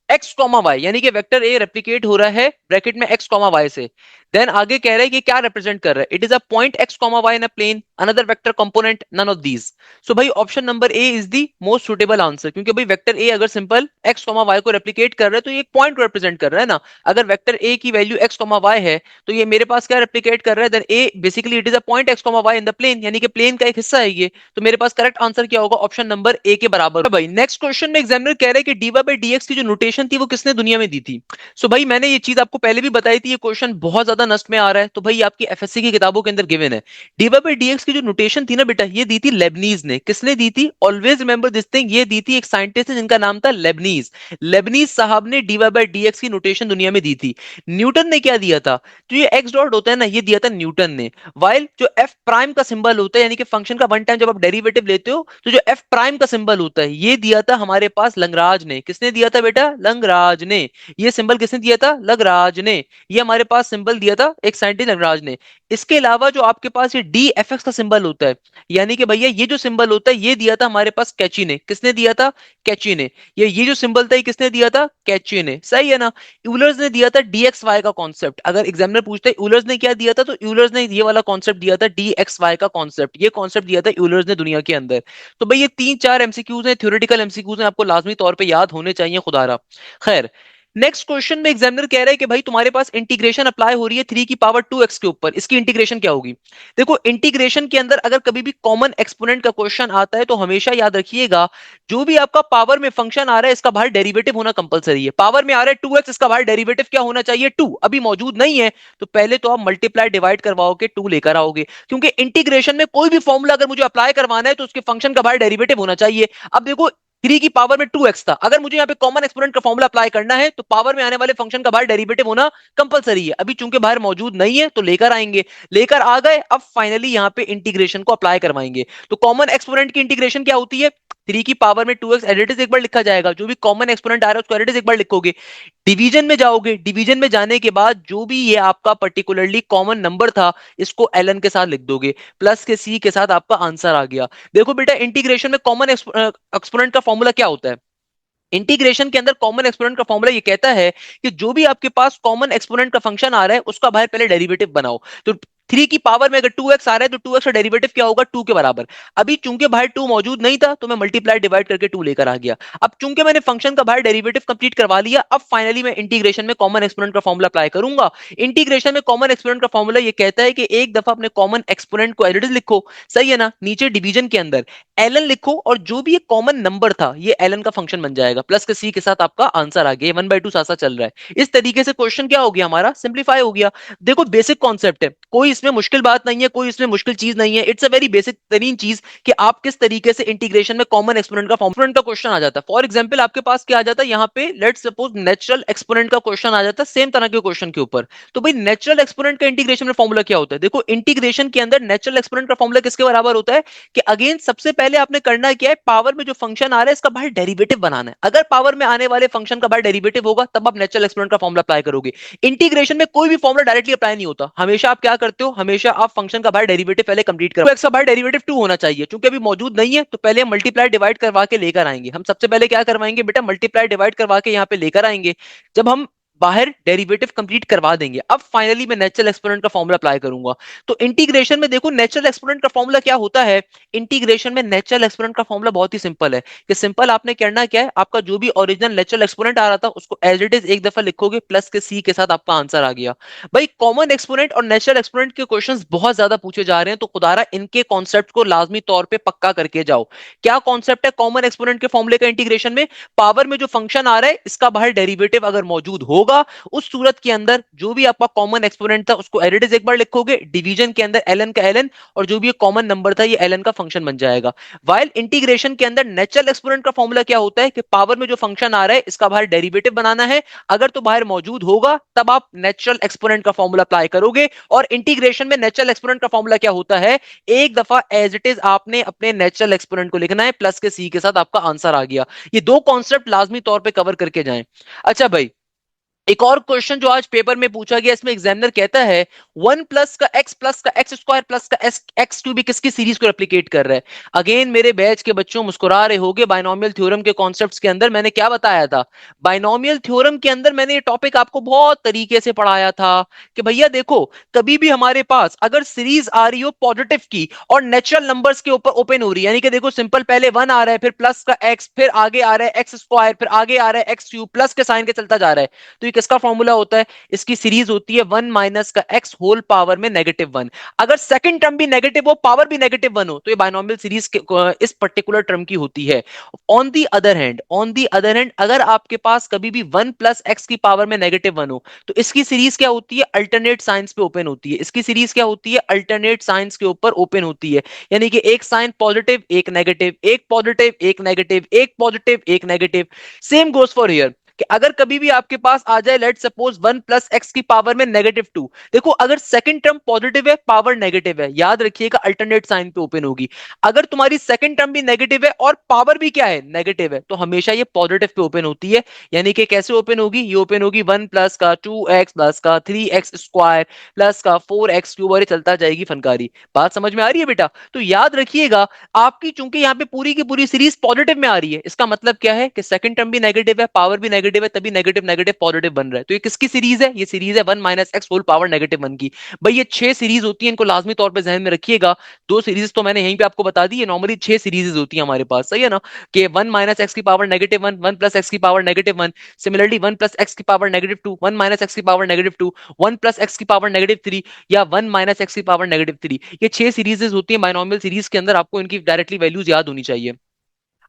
X comma Y, यानी कि वेक्टर ए रेप्लिकेट हो रहा है ब्रैकेट में एक्स कॉमा वाई से, देन आगे कह रहा है कि क्या रिप्रेजेंट कर रहा है, it is a point x comma Y in a plane, another vector component, none of these. So भाई option number A is the most suitable answer, क्योंकि भाई वेक्टर ए अगर सिंपल एक्स कॉमा वाई को replicate कर रहा है तो ये एक पॉइंट को रिप्रेजेंट कर रहा है ना। अगर वेक्टर ए की वैल्यू एक्स कॉमा वाई है तो ये मेरे पास क्या रेप्लिकेट कर रहा है, then A basically it is a point x comma Y in the plane, यानी कि प्लेन का एक हिस्सा है ये। तो मेरे पास करेक्ट आंसर क्या होगा, ऑप्शन नंबर ए के बराबर। भाई नेक्स्ट क्वेश्चन में एग्जामिनर कह रहे हैं कि डीवाई बाई डीएक्स की जो नोटेशन थी वो किसने दुनिया में दी थी। सो भाई मैंने ये चीज आपको पहले भी बताई थी, ये क्वेश्चन बहुत ज्यादा नस्ट में आ रहा है, तो भाई आपकी एफएससी की किताबों के अंदर गिवन है। डीवाई बाई डीएक्स की जो नोटेशन थी ना बेटा, ये दी थी लेबनीज ने। किसने दी थी, ऑलवेज रिमेंबर दिस थिंग, ये दी थी एक साइंटिस्ट है जिनका नाम था लेबनीज। लेबनीज साहब ने डीवाई बाई डीएक्स की नोटेशन दुनिया में दी थी। न्यूटन ने क्या दिया था, जो ये एक्स डॉट होता है ना, ये दिया था न्यूटन ने। वाइल जो एफ प्राइम का सिंबल होता है, यानी कि फंक्शन का वन टाइम जब आप डेरिवेटिव लेते हो, तो जो एफ प्राइम का सिंबल होता है ये दिया था हमारे पास लंगराज ने। किसने दिया था बेटा, लंगराज ने। ये सिंबल किसने दिया था, लंगराज ने। ये हमारे पास सिंबल दिया था एक साइंटिस्ट लंगराज ने। इसके अलावा जो आपके पास ये डी एफ एक्स का सिंबल होता है, यानी कि भैया ये जो सिंबल होता है ये दिया था हमारे पास कैची ने। किसने दिया था, कैची ने। ये जो सिंबल था ये किसने दिया था, कैची ने। सही है ना? यूलर्स ने दिया था डीएक्स वाई का कॉन्सेप्ट। अगर एग्जामिनर पूछता है यूलर्स ने क्या दिया था, तो यूलर्स ने ये वाला कॉन्सेप्ट दिया था डीएक्स वाई का कॉन्सेप्ट। ये कॉन्सेप्ट दिया था यूलर्स ने दुनिया के अंदर। तो भाई ये 3-4 एमसीक्यूज हैं, थ्योरेटिकल एमसीक्यूज हैं, आपको लाजमी तौर पे याद होने चाहिए खुदारा। खैर, नेक्स्ट क्वेश्चन में एग्जामिनर कह रहा है कि भाई तुम्हारे पास इंटीग्रेशन अप्लाई हो रही है 3 की पावर 2 एक्स के ऊपर, इसकी इंटीग्रेशन क्या होगी। देखो इंटीग्रेशन के अंदर अगर कभी भी कॉमन एक्सपोनेंट का क्वेश्चन आता है तो हमेशा याद रखिएगा, जो भी आपका पावर में फंक्शन आ रहा है इसका बाहर डेरिवेटिव होना कंपलसरी है। पावर में आ रहा है 2x, इसका बाहर डेरिवेटिव क्या होना चाहिए, 2। अभी मौजूद नहीं है तो पहले तो आप मल्टीप्लाई डिवाइड करवाओगे, 2 लेकर आओगे, क्योंकि इंटीग्रेशन में कोई भी फॉर्मूला अगर मुझे अप्लाई करवाना है तो उसके फंक्शन का बाहर डेरिवेटिव होना चाहिए। अब देखो थ्री की पावर में टू एक्स था, अगर मुझे यहाँ पे कॉमन एक्सपोनेंट का फॉर्मूला अप्लाई करना है तो पावर में आने वाले फंक्शन का बाहर डेरिवेटिव होना कंपलसरी है। अभी चूंकि बाहर मौजूद नहीं है तो लेकर आएंगे, लेकर आ गए, अब फाइनली यहाँ पे इंटीग्रेशन को अप्लाई करवाएंगे। तो कॉमन एक्सपोनेंट की इंटीग्रेशन क्या होती है, थ्री की पावर में टू एक्स एडिटिव एक बार लिखा जाएगा, जो भी कॉमन एक्सपोनेंट आ रहा है उसको एडिटिव एक बार लिखोगे, डिवीजन में जाओगे, डिवीजन में जाने के बाद जो भी ये आपका पर्टिकुलरली कॉमन नंबर था इसको एलन के साथ लिख दोगे, प्लस के सी के साथ आपका आंसर आ गया। देखो बेटा इंटीग्रेशन में कॉमन एक्सपोनेंट का फॉर्मूला क्या होता है, इंटीग्रेशन के अंदर कॉमन एक्सपोनेंट का फॉर्मूला ये कहता है कि जो भी आपके पास कॉमन एक्सपोनेंट का फंक्शन आ रहा है उसका बाहर पहले डेरिवेटिव बनाओ। तो थ्री की पावर में अगर टू एक्स आ रहा है तो टू एक्स का डेरिवेटिव क्या होगा, टू के बराबर। अभी चूंकि बाहर टू मौजूद नहीं था तो मैं मल्टीप्लाई डिवाइड करके टू लेकर आ गया। अब चूंकि मैंने फंक्शन का बाहर डेरिवेटिव कंप्लीट करवा लिया, अब फाइनली मैं इंटीग्रेशन में कॉमन एक्सपोनेंट का फॉर्मूला अप्लाई करूंगा। इंटीग्रेशन में कॉमन एक्सपोनेंट का फॉर्मूला ये कहता है कि एक दफा अपने कॉमन एक्सपोनेंट को एडिटिव लिखो, सही है ना, नीचे डिवीजन के अंदर एलन लिखो और जो भी ये कॉमन नंबर था ये एलन का फंक्शन बन जाएगा, प्लस के सी के साथ आपका आंसर आ गया, वन बाई टू साथ साथ चल रहा है। इस तरीके से क्वेश्चन क्या हो गया हमारा, सिंप्लीफाई हो गया। देखो बेसिक कॉन्सेप्ट है, कोई इसमें मुश्किल बात नहीं है, कोई इसमें मुश्किल चीज नहीं है, इट्स अ वेरी बेसिक तरीन चीज कि आप किस तरीके से इंटीग्रेशन में कॉमन एक्सपोनेंट का फॉर्मूला का क्वेश्चन आ जाता है। फॉर एग्जाम्पल आपके पास क्या आ जाता है यहाँ पे, लेट सपोज नेचुरल एक्सपोनेंट का क्वेश्चन आ जाता है सेम तरह के क्वेश्चन के ऊपर। तो भाई नेचुरल एक्सपोनेंट का इंटीग्रेशन में फॉर्मूला क्या होता है, देखो इंटीग्रेशन के अंदर नेचुरल एक्सपोनेंट का फॉर्मूला किसके बराबर होता है कि अगेन सबसे पहले आपने करना क्या है, पावर में जो फंक्शन आ रहा है इसका बाहर डेरिवेटिव बनाना है। अगर पावर में आने वाले फंक्शन का बाहर डेरिवेटिव होगा तब आप नेचुरल एक्सपोनेंट का फॉर्मूला अप्लाई करोगे। इंटीग्रेशन में कोई भी फॉर्मूला डायरेक्टली अप्लाई नहीं होता, हमेशा आप क्या करते हो, हमेशा आप फंक्शन का बाहर डेरिवेटिव पहले कंप्लीट करो। एक्स का बाहर डेरिवेटिव टू होना चाहिए, क्योंकि अभी मौजूद नहीं है तो पहले मल्टीप्लाई डिवाइड करवा के लेकर आएंगे। हम सबसे पहले क्या करवाएंगे बेटा, मल्टीप्लाई डिवाइड करवा के यहाँ पे लेकर आएंगे। जब हम बाहर डेरिवेटिव कंप्लीट करवा देंगे अब फाइनली मैं नेचुरल एक्सपोनेंट का फॉर्मूला अप्लाई करूंगा। तो इंटीग्रेशन में देखो नेचुरल एक्सपोनेंट का फॉर्मूला क्या होता है, इंटीग्रेशन में नेचुरल एक्सपोनेंट का फॉर्मूला बहुत ही सिंपल है कि सिंपल आपने करना क्या है, आपका जो भी ओरिजिनल नेचुरल एक्सपोनेंट आ रहा था उसको एज इट इज एक दफा लिखोगे, प्लस के सी के साथ आपका आंसर आ गया। भाई कॉमन एक्सपोनेंट और नेचुरल एक्सपोनेंट के क्वेश्चंस बहुत ज्यादा पूछे जा रहे हैं, तो खुदारा इनके कॉन्सेप्ट को लाजमी तौर पे पक्का करके जाओ। क्या कॉन्सेप्ट है कॉमन एक्सपोनेंट के फॉर्मूले का इंटीग्रेशन में, पावर में जो फंक्शन आ रहा है इसका बाहर डेरिवेटिव अगर मौजूद होगा उस सूरत के अंदर जो भी आपका कॉमन एक्सपोनेंट था उसको एज इट इज एक बार लिखोगे, डिवीजन के अंदर एलन का एलन और जो भी कॉमन नंबर था ये एलन का फंक्शन बन जाएगा। वाइल इंटीग्रेशन के अंदर नेचुरल एक्सपोनेंट का फॉर्मूला क्या होता है कि पावर में जो फंक्शन आ रहा है इसका बाहर डेरिवेटिव बनाना है, अगर तो बाहर मौजूद होगा तब आप नेचुरल एक्सपोनेंट का फॉर्मूला अप्लाई करोगे। और इंटीग्रेशन में नेचुरल एक्सपोनेंट का फॉर्मूला क्या होता है, एक दफा एज इट इज आपने अपने नेचुरल एक्सपोनेंट को लिखना है, प्लस के सी के साथ आपका आंसर आ गया। ये दो कॉन्सेप्ट लाजमी तौर पे कवर करके जाएं। अच्छा भाई एक और क्वेश्चन जो आज पेपर में पूछा गया, इसमें एग्जामिनर कहता है वन प्लस का एक्स स्क्वायर प्लस का एक्स क्यूब किसकी सीरीज को रेप्लिकेट कर रहा है। अगेन मेरे बैच के बच्चों मुस्कुरा रहे होगे, बाइनोमियल थ्योरम के कॉन्सेप्ट्स के अंदर मैंने क्या बताया था, बाइनोमियल थ्योरम के अंदर मैंने ये टॉपिक आपको बहुत तरीके से पढ़ाया था कि भैया देखो कभी भी हमारे पास अगर सीरीज आ रही हो पॉजिटिव की और नेचुरल नंबर्स के ऊपर ओपन हो रही है, यानी कि देखो सिंपल पहले वन आ रहा है फिर प्लस का एक्स फिर आगे आ रहा है एक्स स्क्वायर फिर आगे आ रहा है एक्स क्यूब प्लस के साइन के चलता जा रहा है, तो ये किसका फॉर्मूला होता है, इसकी सीरीज होती है वन माइनस का एक्स होल पावर में नेगेटिव वन। अगर सेकंड टर्म भी नेगेटिव हो पावर भी नेगेटिव वन हो तो ये बाइनोमियल सीरीज इस पर्टिकुलर टर्म की होती है। ऑन दी अदर हैंड अगर आपके पास कभी भी वन प्लस एक्स की पावर में नेगेटिव वन हो तो इसकी सीरीज क्या होती है, अल्टरनेट साइंस पे ओपन होती है। इसकी सीरीज क्या होती है, अल्टरनेट साइंस के ऊपर ओपन होती है, यानी कि एक साइन पॉजिटिव एक नेगेटिव एक पॉजिटिव एक नेगेटिव एक पॉजिटिव एक negative. Same goes for here कि अगर कभी भी आपके पास आ जाए let suppose one plus x की पावर में नेगेटिव टू, देखो अगर सेकंड टर्म पॉजिटिव है पावर नेगेटिव है, याद रखिएगा अल्टरनेट साइन पे ओपन होगी। अगर तुम्हारी सेकंड टर्म भी नेगेटिव है और पावर भी क्या है नेगेटिव है तो हमेशा ये पॉजिटिव पे ओपन होती है, यानी कि कैसे ओपन होगी, ये ओपन होगी वन प्लस का टू एक्स प्लस का थ्री एक्स स्क्वायर प्लस का फोर एक्स क्यूब और चलता जाएगी फनकारी। बात समझ में आ रही है बेटा, तो याद रखिएगा आपकी चूंकि यहाँ पे पूरी की पूरी सीरीज पॉजिटिव में आ रही है इसका मतलब क्या है कि सेकंड टर्म भी नेगेटिव है पावर भी नेगेटिव है, तभी नेगेटिव नेगेटिव पॉजिटिव बन रहा है। तो ये किसकी सीरीज है, ये सीरीज है one minus X whole power negative one की। भाई ये छह सीरीज होती है, इनको लाजमी तौर पे जहन में रखिएगा। दो सीरीज तो मैंने यहीं पे आपको बता दी है, नॉर्मली छह सीरीज होती है हमारे पास, सही है ना, कि वन माइनस एक्स की power negative one one plus x की power negative one, similarly one plus x की power negative two one minus x की power negative two, one plus x की पावर नेगेटिव थ्री या one minus x की power negative three. ये छह सीरीजेस होती है बाइनोमियल सीरीज के अंदर, आपको इनकी डायरेक्टली वैल्यूज याद होनी चाहिए।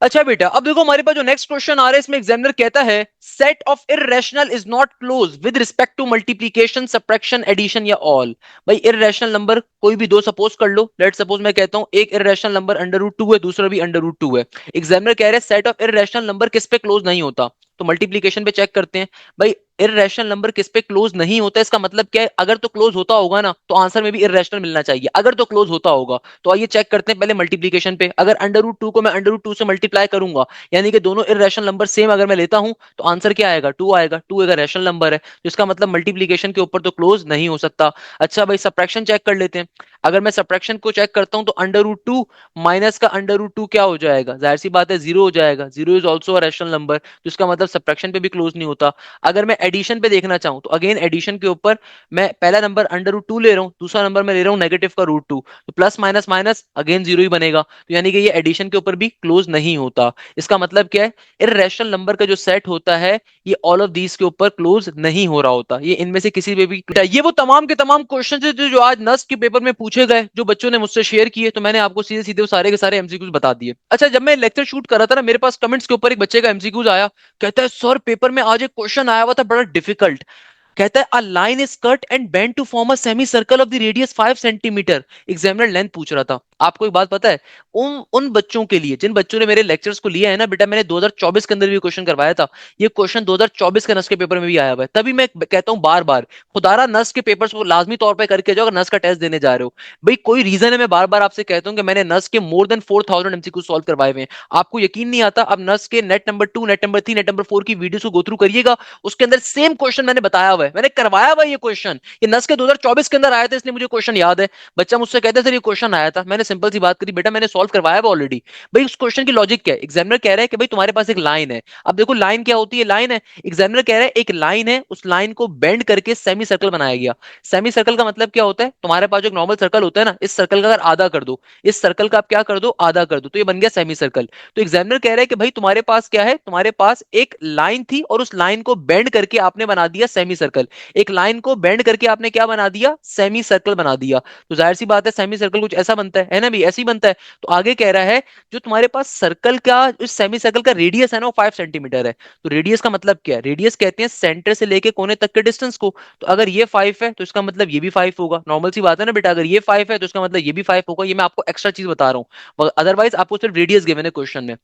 अच्छा बेटा, अब देखो हमारे पास जो नेक्स्ट क्वेश्चन आ रहा है, इसमें एग्जामिनर कहता है set of irrational is not close with respect to multiplication, subtraction, addition या ऑल। भाई इररेशनल नंबर कोई भी दो सपोज कर लो, लेट सपोज मैं कहता हूं एक इररेशनल नंबर √2 है, दूसरा भी √2 है। एग्जामिनर कह रहे हैं सेट ऑफ इररेशनल नंबर किस पे क्लोज नहीं होता। तो मल्टीप्लीकेशन पे चेक करते हैं। भाई इररेशनल नंबर किस पे क्लोज नहीं होता, इसका मतलब क्या है, अगर तो क्लोज होता होगा ना तो आंसर में भी इररेशनल मिलना चाहिए, अगर तो क्लोज होता होगा। तो आइए चेक करते हैं पहले मल्टीप्लीकेशन पे। अगर √2 को मैं √2 से मल्टीप्लाई करूंगा, यानी कि दोनों इररेशनल नंबर सेम अगर मैं लेता हूं, तो आंसर क्या आएगा, 2 आएगा। 2 एक रैशनल नंबर है, तो इसका मतलब मल्टीप्लीकेशन के ऊपर तो क्लोज नहीं हो सकता। अच्छा भाई सब्ट्रैक्शन चेक कर लेते हैं। अगर मैं सब्ट्रैक्शन को चेक करता हूं तो √2 माइनस का √2 क्या हो जाएगा, जाहिर सी बात है जीरो हो जाएगा। Zero is also a rational number, तो इसका मतलब सब्ट्रैक्शन पे भी क्लोज नहीं होता। अगर मैं एडिशन पे देखना चाहूं तो अगेन एडिशन के ऊपर मैं पहला नंबर √2 ले रहा हूं, दूसरा नंबर मैं ले रहा हूं नेगेटिव का √2, तो plus minus minus again zero ही बनेगा। तो यानी कि ये एडिशन के ऊपर भी क्लोज नहीं होता। इसका मतलब क्या है, इररेशनल नंबर का जो सेट होता है ये ऑल ऑफ दीज के ऊपर क्लोज नहीं हो रहा होता, ये इनमें से किसी पे भी। ये वो तमाम के तमाम क्वेश्चन थे जो आज नस्ट के पेपर में पूछे गए, जो बच्चों ने मुझसे शेयर किए, तो मैंने आपको सीधे सीधे वो सारे के सारे एमसीक्यूज बता दिए। अच्छा जब मैं लेक्चर शूट कर रहा था ना, मेरे पास कमेंट्स के ऊपर एक बच्चे का एमसीक्यूज आया, कहता है सर पेपर में आज एक क्वेश्चन आया हुआ था बड़ा डिफिकल्ट। कहता है a line is cut and bend to form a semicircle of the radius 5 centimetre. Examiner length पूछ रहा था। आपको एक बात पता है, उन उन बच्चों के लिए जिन बच्चों ने मेरे लेक्चर्स को लिया है ना बेटा, मैंने 2024 के अंदर भी क्वेश्चन करवाया था। ये क्वेश्चन 2024 के नस के पेपर में भी आया हुआ है। तभी मैं कहता हूं बार बार, खुदारा नस के पेपर्स को लाजमी तौर पर करके जाओ अगर नस का टेस्ट देने जा रहे हो। भाई कोई रीजन है, मैं बार बार आपसे कहता हूं कि मैंने नस के मोर देन 4000 एमसीक्यू सॉल्व करवाए हुए हैं। आपको यकीन नहीं आता, अब नस के net number 2, net number 3, net number 4 की वीडियो को गो थ्रू करिएगा, उसके अंदर सेम क्वेश्चन मैंने बताया हुआ है, मैंने करवाया हुआ है ये क्वेश्चन। ये नस के 2024 के अंदर आया था, इसलिए मुझे क्वेश्चन याद है। बच्चा मुझसे कहता है सर ये क्वेश्चन आया था, मैंने सिंपल सी बात करी, बेटा मैंने सॉल्व करवाया है ऑलरेडी। भाई उस क्वेश्चन की लॉजिक क्या है, एग्जामिनर कह रहा है कि भाई तुम्हारे पास एक लाइन है। अब देखो लाइन क्या होती है, लाइन है, एग्जामिनर कह रहा है एक लाइन है, उस लाइन को बेंड करके सेमी सर्कल बनाया गया। सेमी सर्कल का मतलब क्या होता है, तुम्हारे पास जो एक नॉर्मल सर्कल होता है ना, इस सर्कल का अगर आधा कर दो, इस सर्कल का आप क्या कर दो, आधा कर दो, तो ये बन गया सेमी सर्कल। तो एग्जामिनर कह रहा है कि भाई तुम्हारे पास क्या है, तुम्हारे पास एक लाइन थी और उस लाइन को बेंड करके आपने बना दिया सेमी सर्कल। एक लाइन को बेंड करके आपने क्या बना दिया, सेमी सर्कल बना दिया। तो जाहिर सी बात है सेमी सर्कल कुछ ऐसा बनता है ना भी, ऐसे ही बनता है। तो आगे कह रहा है जो तुम्हारे पास सर्कल का, इस सेमी सर्कल का रेडियस है ना वो 5 सेंटीमीटर है। तो रेडियस का मतलब क्या है, रेडियस कहते हैं सेंटर से लेके कोने तक के डिस्टेंस को। तो अगर ये 5 है तो इसका मतलब ये भी 5 होगा, नॉर्मल सी बात है ना बेटा, अगर ये 5 है तो इसका मतलब ये भी 5 होगा। ये मैं आपको एक्स्ट्रा चीज बता रहा हूँ, अदरवाइज आपको सिर्फ रेडियस गिवन है क्वेश्चन में।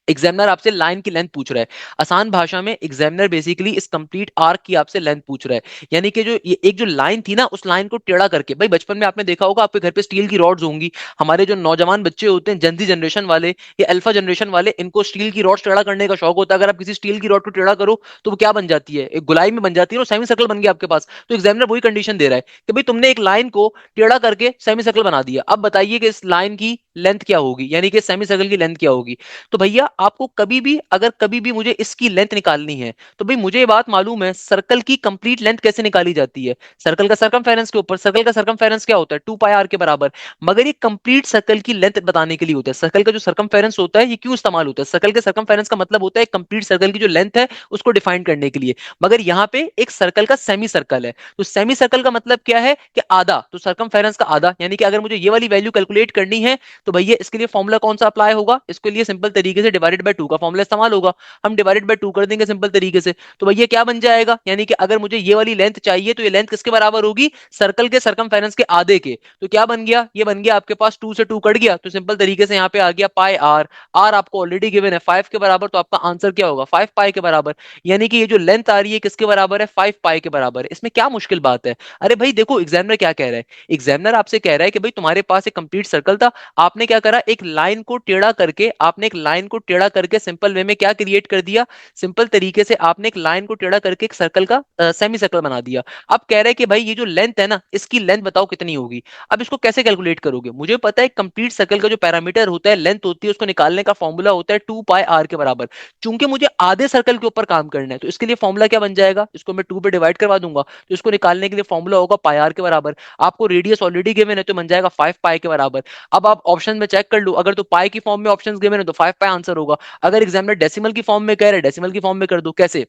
एग्जामिनर आपसे लाइन की लेंथ पूछ रहा है। आसान भाषा में एग्जामिनर बेसिकली इस कंप्लीट आर्क की आपसे लेंथ पूछ रहा है, यानी कि जो ये एक जो लाइन थी ना, उस लाइन को टेढ़ा करके। भाई बचपन में आपने देखा होगा आपके घर पे स्टील की रॉड्स होंगी। हमारे जो नौजवान बच्चे होते हैं, जनजी जनरेशन वाले या अल्फा जनरेशन वाले, इनको स्टील की रॉड्स टेढ़ा करने का शौक होता है। अगर आप किसी स्टील की रॉड को टेढ़ा करो तो वो क्या बन जाती है, एक गुलाई में बन जाती है, सेमी सर्कल बन गया आपके पास। तो एग्जामिनर वही कंडीशन दे रहा है कि भाई तुमने एक लाइन को टेढ़ा करके सेमी सर्कल बना दिया, अब बताइए कि इस लाइन की लेंथ क्या होगी, यानी कि सेमी सर्कल की लेंथ क्या होगी। तो भैया आपको कभी भी, अगर कभी भी मुझे इसकी लेंथ निकालनी है, तो भाई मुझे ये बात मालूम है सर्कल की कंप्लीट लेंथ कैसे निकाली जाती है। सर्कल का सरकमफेरेंस के ऊपर, सर्कल का सरकमफेरेंस क्या होता है, 2 π r के बराबर। मगर ये कंप्लीट सर्कल की लेंथ बताने के लिए होता है। सर्कल का जो सरकमफेरेंस होता है ये क्यों इस्तेमाल होता है, सर्कल के सरकमफेरेंस का मतलब होता है कंप्लीट सर्कल की जो लेंथ है उसको डिफाइन करने के लिए। मगर यहाँ पे एक सर्कल का सेमी सर्कल है, तो सेमी सर्कल का मतलब क्या है कि आधा, तो सरकमफेरेंस का आधा, यानी कि अगर मुझे ये वाली वैल्यू कैलकुलेट करनी है, तो भैया इसके लिए फॉर्मूला कौन सा अप्लाई होगा, इसके लिए सिंपल तरीके से डिवाइडेड बाय 2 का फॉर्मूला इस्तेमाल होगा। हम डिवाइडेड बाय 2 कर देंगे सिंपल तरीके से, तो भैया क्या बन जाएगा, यानी कि अगर मुझे ये वाली लेंथ चाहिए तो ये लेंथ किसके बराबर होगी, सर्कल के सरकमफेरेंस के आधे के। तो क्या बन गया, ये बन गया आपके पास 2 से 2 कट गया, तो सिंपल तरीके से यहाँ पे आ गया π r। r आपको ऑलरेडी गिवन है 5 के बराबर, तो आपका आंसर क्या होगा, 5 π के बराबर। यानी कि ये जो लेंथ आ रही है किसके बराबर है, 5 π के बराबर है। इसमें क्या मुश्किल बात है। अरे भाई देखो एग्जामिनर क्या कह रहा है, एग्जामिनर आपसे कह रहा है कि भाई तुम्हारे पास एक कंप्लीट सर्कल था, आपने क्या करा, एक लाइन को टेढ़ा करके, आपने एक लाइन को टेढ़ा करके सिंपल वे में क्या क्रिएट कर दिया, सिंपल तरीके से आपने एक लाइन को टेढ़ा करके एक सर्कल का सेमी सर्कल बना दिया। अब कह रहे हैं कि भाई ये जो लेंथ है ना, इसकी लेंथ बताओ कितनी होगी। अब इसको कैसे कैलकुलेट करोगे, मुझे पता है कंप्लीट सर्कल का जो पैरामीटर होता है, लेंथ होती है, उसको निकालने का फॉर्मूला होता है 2 π r के बराबर। चूंकि मुझे आधे सर्कल के ऊपर काम करना है, तो इसके लिए फॉर्मूला क्या बन जाएगा, इसको मैं 2 पे डिवाइड करवा दूंगा, तो इसको निकालने के लिए फॉर्मूला होगा π r के बराबर। आपको रेडियस ऑलरेडी गिवन है तो बन जाएगा 5 π के बराबर। अब आप ऑप्शन में चेक कर लो, अगर तो पाई की फॉर्म में ऑप्शंस गिवन है तो 5 π आंसर होगा। अगर एग्जामिनर डेसिमल की फॉर्म में कह रहे हैं, डेसिमल की फॉर्म में कर दो, कैसे,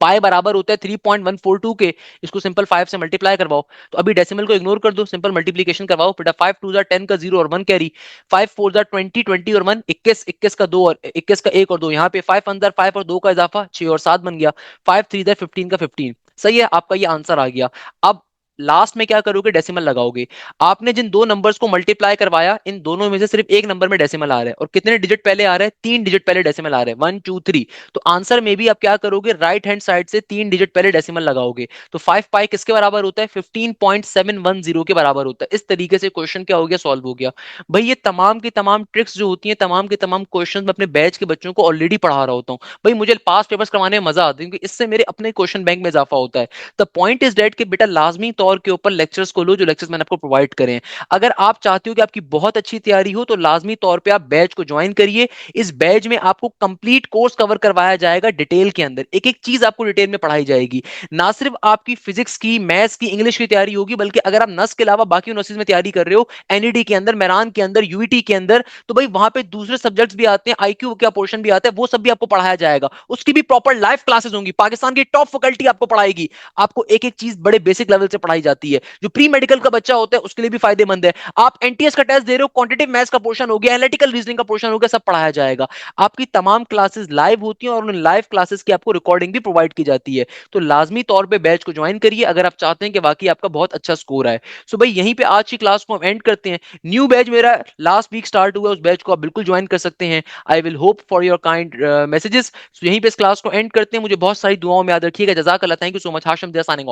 फाइव बराबर होता है 3.142 के, इसको सिंपल 5 से मल्टीप्लाई करवाओ। तो अभी डेसिमल को इग्नोर कर दो, सिंपल मल्टीप्लीकेशन करवाओ बेटा। 5 टू 10 का 0 और 1 कैरी, 5 4 20, 20 और 1 21, 21 का 2 और 21 का 1 और 2, यहाँ पे 5 अंदर 5 और 2 का इजाफा 6 और 7 बन गया, 5 3 15 का 15। सही है, आपका ये आंसर आ गया। अब लास्ट में क्या करोगे, डेसिमल लगाओगे। आपने जिन दो नंबर्स को मल्टीप्लाई करवाया, इन दोनों में से सिर्फ एक नंबर में डेसिमल आ रहा है, और कितने डिजिट पहले आ रहे हैं, 3 डिजिट पहले डेसिमल आ रहे हैं, 1 2 3। तो आंसर में भी आप क्या करोगे, राइट हैंड साइड से 3 डिजिट पहले डेसिमल लगाओगे। तो 5 पाई किसके बराबर होता है, 15.710 के बराबर होता है। इस तरीके से क्वेश्चन क्या हो गया, सॉल्व हो गया। भाई ये तमाम की तमाम ट्रिक्स जो होती हैं, तमाम के तमाम क्वेश्चन मैं अपने बैच के बच्चों को ऑलरेडी पढ़ा रहा होता हूँ। भाई मुझे पास पेपर्स करवाने में मजा आता है, क्योंकि इससे मेरे अपने क्वेश्चन बैंक में इजाफा होता है। द पॉइंट इज डेट कि बेटा लाजमी तौर के ऊपर लेक्चर्स को लो, जो लेक्चर्स मैंने आपको प्रोवाइड करें हैं। अगर आप चाहते हो कि आपकी बहुत अच्छी तैयारी हो, तो लाजमी तौर पे आप बैच को ज्वाइन करिए। इस बैच में आपको कंप्लीट कोर्स कवर करवाया जाएगा, डिटेल के अंदर एक एक चीज आपको डिटेल में पढ़ाई जाएगी। ना सिर्फ आपकी फिजिक्स की, मैथ्स की, इंग्लिश की तैयारी होगी, बल्कि अगर आप नस के अलावा बाकी यूनिवर्सिटीज में तैयारी कर रहे हो, एनईडी के अंदर, मेरान के अंदर, यूईटी के अंदर, तो भाई वहां पे दूसरे सब्जेक्ट्स भी आते हैं, आईक्यू का पोर्शन भी आता है, वो सब भी आपको पढ़ाया जाएगा। उसकी भी प्रॉपर लाइव क्लासेस होंगी, पाकिस्तान की टॉप फैकल्टी आपको पढ़ाएगी। आपको एक एक चीज बड़े बेसिक लेवल से पढ़ाई जाती है, जो प्री मेडिकल का बच्चा होता है उसके लिए भी फायदेमंद है। आप एनटीएस का टेस्ट दे रहे हो, क्वांटिटेटिव मैथ्स का पोर्शन हो गया, एनालिटिकल रीजनिंग का पोर्शन हो गया, सब पढ़ाया जाएगा। आपकी तमाम क्लासेस लाइव होती हैं, और उन लाइव क्लासेस की आपको रिकॉर्डिंग भी प्रोवाइड की जाती है। तो लाजमी तौर पे बैच को ज्वाइन करिए, अगर आप चाहते हैं कि वाकई आपका बहुत अच्छा स्कोर आए। सो भाई यहीं पे आज की क्लास को हम एंड करते हैं। न्यू बैच मेरा लास्ट वीक स्टार्ट हुआ, उस बैच को आप बिल्कुल ज्वाइन कर सकते हैं। I will hope for your kind messages. यहीं पे इस क्लास को एंड करते हैं। मुझे बहुत सारी दुआओं में याद रखिएगा। जज़ाकल्लाह, thank you so much. Hashim Diya signing of.